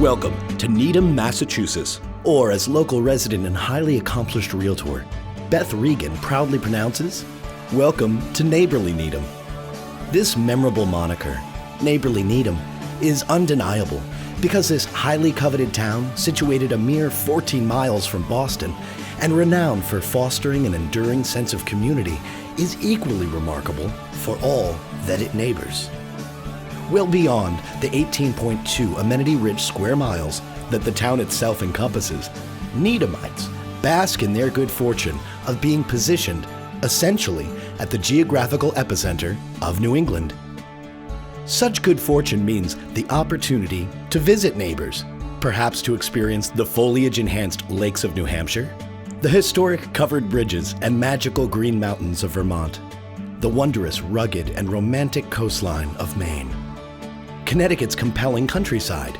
Welcome to Needham, Massachusetts, or as local resident and highly accomplished realtor, Beth Regan proudly pronounces, welcome to Neighborly Needham. This memorable moniker, Neighborly Needham, is undeniable because this highly coveted town, situated a mere 14 miles from Boston and renowned for fostering an enduring sense of community, is equally remarkable for all that it neighbors. Well beyond the 18.2 amenity-rich square miles that the town itself encompasses, Needhamites bask in their good fortune of being positioned essentially at the geographical epicenter of New England. Such good fortune means the opportunity to visit neighbors, perhaps to experience the foliage-enhanced lakes of New Hampshire, the historic covered bridges and magical green mountains of Vermont, the wondrous, rugged, and romantic coastline of Maine, Connecticut's compelling countryside,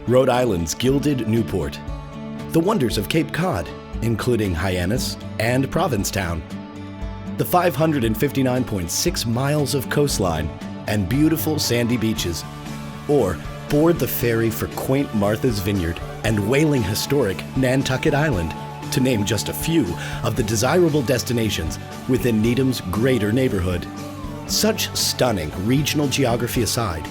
Rhode Island's gilded Newport, the wonders of Cape Cod, including Hyannis and Provincetown, the 559.6 miles of coastline and beautiful sandy beaches, or board the ferry for quaint Martha's Vineyard and whaling historic Nantucket Island, to name just a few of the desirable destinations within Needham's greater neighborhood. Such stunning regional geography aside,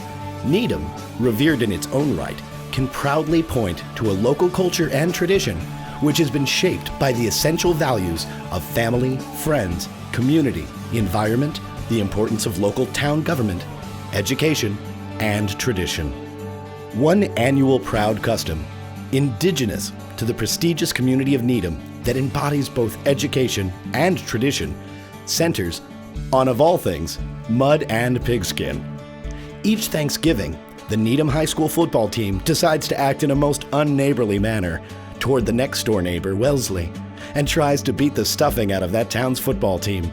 Needham, revered in its own right, can proudly point to a local culture and tradition which has been shaped by the essential values of family, friends, community, environment, the importance of local town government, education, and tradition. One annual proud custom, indigenous to the prestigious community of Needham that embodies both education and tradition, centers on, of all things, mud and pigskin. Each Thanksgiving, the Needham High School football team decides to act in a most unneighborly manner toward the next-door neighbor, Wellesley, and tries to beat the stuffing out of that town's football team,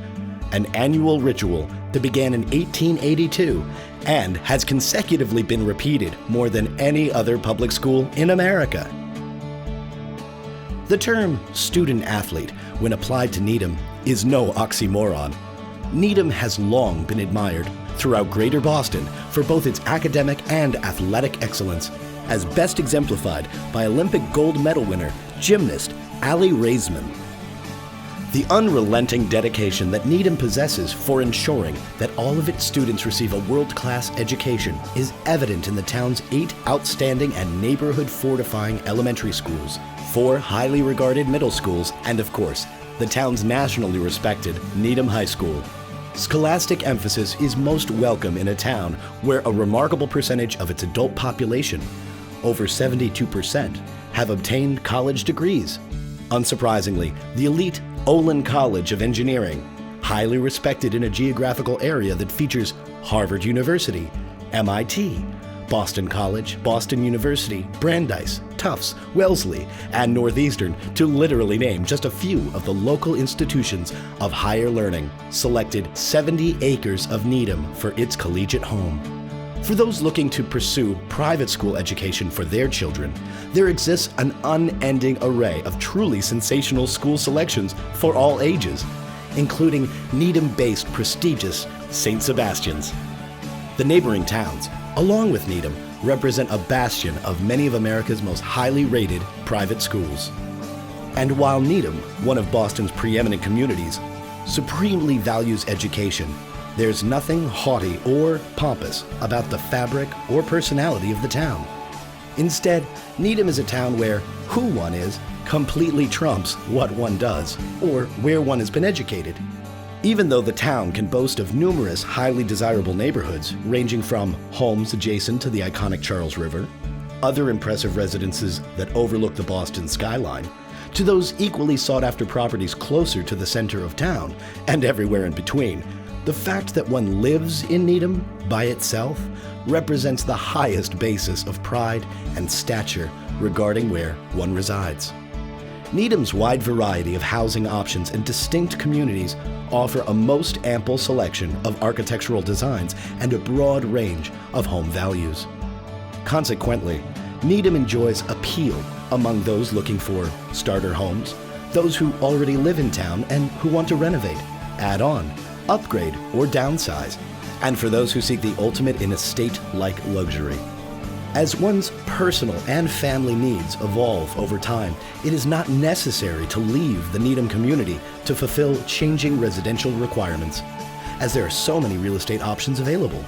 an annual ritual that began in 1882 and has consecutively been repeated more than any other public school in America. The term student-athlete, when applied to Needham, is no oxymoron. Needham has long been admired throughout Greater Boston for both its academic and athletic excellence, as best exemplified by Olympic gold medal winner, gymnast Aly Raisman. The unrelenting dedication that Needham possesses for ensuring that all of its students receive a world-class education is evident in the town's 8 outstanding and neighborhood-fortifying elementary schools, 4 highly regarded middle schools, and of course, the town's nationally respected Needham High School. Scholastic emphasis is most welcome in a town where a remarkable percentage of its adult population, over 72%, have obtained college degrees. Unsurprisingly, the elite Olin College of Engineering, highly respected in a geographical area that features Harvard University, MIT, Boston College, Boston University, Brandeis, Tufts, Wellesley, and Northeastern, to literally name just a few of the local institutions of higher learning, selected 70 acres of Needham for its collegiate home. For those looking to pursue private school education for their children, there exists an unending array of truly sensational school selections for all ages, including Needham-based prestigious St. Sebastian's. The neighboring towns, along with Needham, represent a bastion of many of America's most highly rated private schools. And while Needham, one of Boston's preeminent communities, supremely values education, there's nothing haughty or pompous about the fabric or personality of the town. Instead, Needham is a town where who one is completely trumps what one does or where one has been educated. Even though the town can boast of numerous highly desirable neighborhoods, ranging from homes adjacent to the iconic Charles River, other impressive residences that overlook the Boston skyline, to those equally sought-after properties closer to the center of town, and everywhere in between, the fact that one lives in Needham by itself represents the highest basis of pride and stature regarding where one resides. Needham's wide variety of housing options and distinct communities offer a most ample selection of architectural designs and a broad range of home values. Consequently, Needham enjoys appeal among those looking for starter homes, those who already live in town and who want to renovate, add on, upgrade, or downsize, and for those who seek the ultimate in estate-like luxury. As one's personal and family needs evolve over time, it is not necessary to leave the Needham community to fulfill changing residential requirements, as there are so many real estate options available.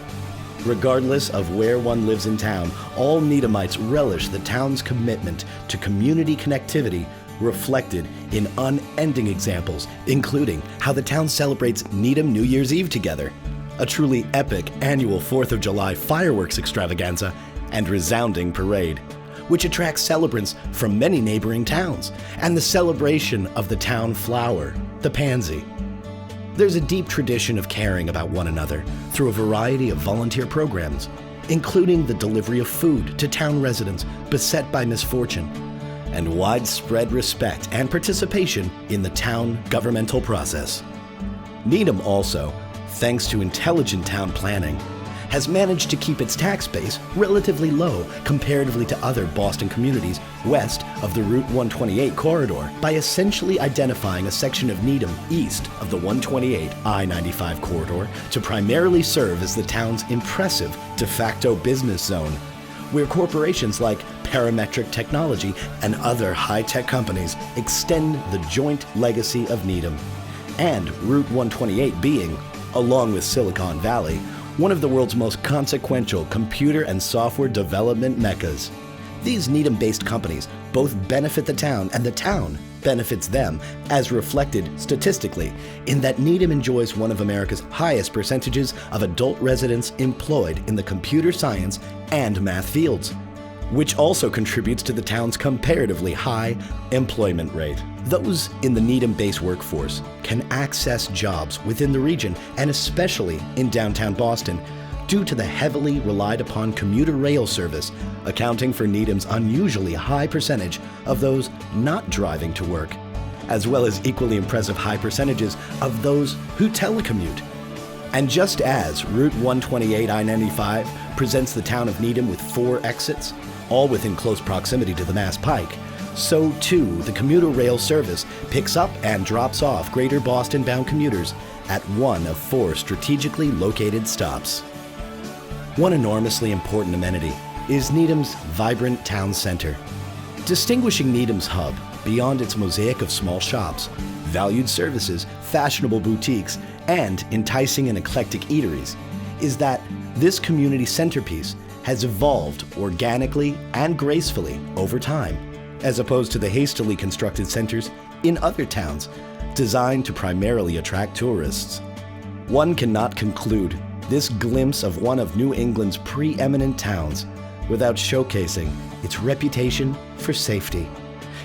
Regardless of where one lives in town, all Needhamites relish the town's commitment to community connectivity reflected in unending examples, including how the town celebrates Needham New Year's Eve together, a truly epic annual 4th of July fireworks extravaganza, and resounding parade, which attracts celebrants from many neighboring towns, and the celebration of the town flower, the pansy. There's a deep tradition of caring about one another through a variety of volunteer programs, including the delivery of food to town residents beset by misfortune, and widespread respect and participation in the town governmental process. Needham also, thanks to intelligent town planning, has managed to keep its tax base relatively low comparatively to other Boston communities west of the Route 128 corridor by essentially identifying a section of Needham east of the 128 I-95 corridor to primarily serve as the town's impressive de facto business zone, where corporations like Parametric Technology and other high-tech companies extend the joint legacy of Needham, and Route 128 being, along with Silicon Valley, one of the world's most consequential computer and software development meccas. These Needham-based companies both benefit the town, and the town benefits them, as reflected statistically in that Needham enjoys one of America's highest percentages of adult residents employed in the computer science and math fields, which also contributes to the town's comparatively high employment rate. Those in the Needham-based workforce can access jobs within the region, and especially in downtown Boston, due to the heavily relied upon commuter rail service, accounting for Needham's unusually high percentage of those not driving to work, as well as equally impressive high percentages of those who telecommute. And just as Route 128 I-95 presents the town of Needham with 4 exits, all within close proximity to the Mass Pike, so too the commuter rail service picks up and drops off Greater Boston-bound commuters at one of 4 strategically located stops. One enormously important amenity is Needham's vibrant town center. Distinguishing Needham's hub beyond its mosaic of small shops, valued services, fashionable boutiques, and enticing and eclectic eateries is that this community centerpiece has evolved organically and gracefully over time, as opposed to the hastily constructed centers in other towns designed to primarily attract tourists. One cannot conclude this glimpse of one of New England's preeminent towns without showcasing its reputation for safety,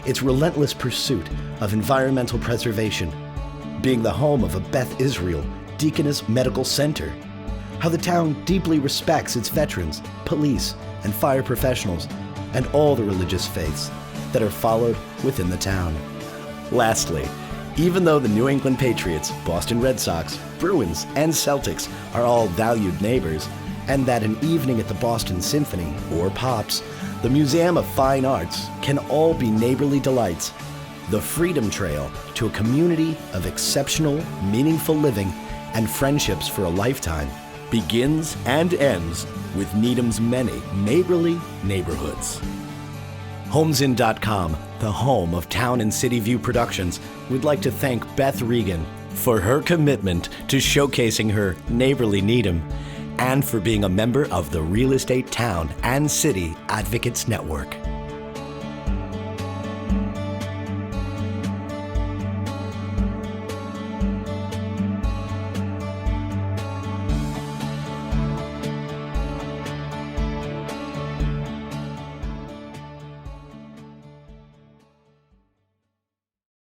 its relentless pursuit of environmental preservation, being the home of a Beth Israel Deaconess Medical Center, how the town deeply respects its veterans, police, and fire professionals, and all the religious faiths that are followed within the town. Lastly, even though the New England Patriots, Boston Red Sox, Bruins, and Celtics are all valued neighbors, and that an evening at the Boston Symphony, or Pops, the Museum of Fine Arts can all be neighborly delights, the Freedom Trail to a community of exceptional, meaningful living and friendships for a lifetime begins and ends with Needham's many neighborly neighborhoods. HomesIn.com, the home of Town and City View Productions, would like to thank Beth Regan for her commitment to showcasing her neighborly Needham, and for being a member of the Real Estate Town and City Advocates Network.